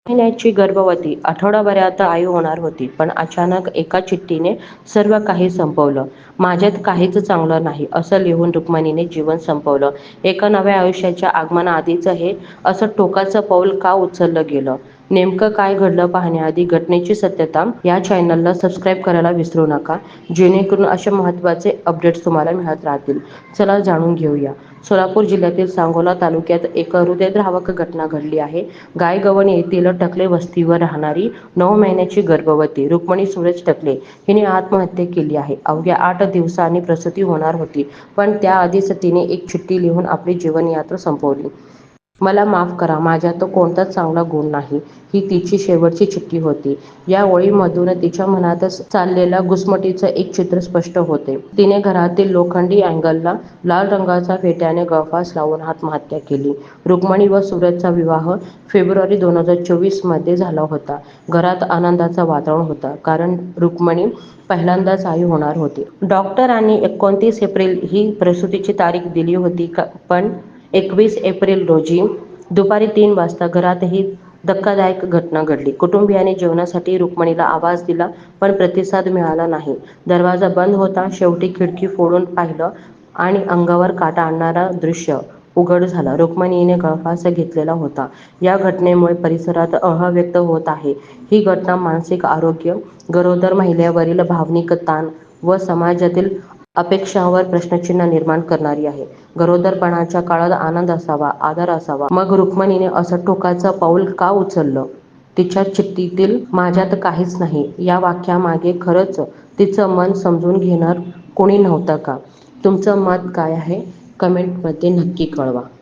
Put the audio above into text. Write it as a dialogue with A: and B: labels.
A: महिन्याची गर्भवती आठवडाभरात आई होणार होती. पण अचानक एका चिठ्ठीने सर्व काही संपवलं. माझ्यात काहीच चांगलं नाही असं लिहून रुक्मिणीने जीवन संपवलं. एका नव्या आयुष्याच्या आगमनाआधीच हे असं टोकाचं पाऊल का उचललं गेलं? नेमकं काय घडलं पाहण्याआधी घटनेची सत्यता या चॅनलला सबस्क्राईब करायला विसरू नका, जेणेकरून असे महत्त्वाचे अपडेट्स तुम्हाला मिळत राहतील. चला जाणून घेऊया. सोलापूर जिल्ह्यातील सांगोला तालुक्यात एक हृदयद्रावक घटना घडली आहे. गायगव्हाण येथील टकले वस्तीवर राहणारी 9 महिन्याची गर्भवती रुक्मिणी सुरेश टकले हिने आत्महत्या केली आहे. अवघ्या 8 दिवसांनी प्रसूती होणार होती, पण त्याआधीच तिने एक चिठ्ठी लिहून आपली जीवनयात्रा संपवली. मला माफ करा, माझ्यात कोणताच चांगला गुण नाही, ही तिची शेवटची चिठ्ठी होती. या ओळींमधून तिच्या मनात चाललेल्या घुसमटीचं एक चित्र स्पष्ट होते. तिने घरातील लोखंडी अँगलला लाल रंगाच्या फेट्याने गळफास लावून आत्महत्या केली. रुक्मिणी व सूरजचा विवाह फेब्रुवारी 2024 मध्ये झाला होता. घरात आनंदाचं वातावरण होतं, कारण रुक्मिणी पहिल्यांदाच आई होणार होती. डॉक्टरांनी 29 एप्रिल ही प्रसूतीची तारीख दिली होती, पण 21 एप्रिल रोजी दुपारी 3 वाजता घरात ही धक्कादायक घटना घडली. कुटुंबियांनी जेवणासाठी रुक्मिणीला आवाज दिला, पण प्रतिसाद मिळाला नाही. दरवाजा बंद होता. शेवटी खिडकी फोडून पाहिलं आणि अंगावर काटा आणणारं दृश्य उघड झालं. रुक्मिणीने गळफास घेतलेला होता. या घटनेमुळे परिसरात व्यक्त होत आहे. ही घटना मानसिक आरोग्य, गरोदर महिलेवरील भावनिक ताण व समाजातील अपेक्षांवर प्रश्नचिन्ह निर्माण करणारी आहे. गरोदरपणाच्या काळात आनंद असावा, आधार असावा, मग रुक्मिणीने असं टोकाचं पाऊल का उचललं? तिच्या चिठ्ठीतील "माझ्यात काहीच नाही" या वाक्यामागे खरंच तिचं मन समजून घेणार कोणी नव्हतं का? तुमचं मत काय आहे? कमेंटमध्ये नक्की कळवा.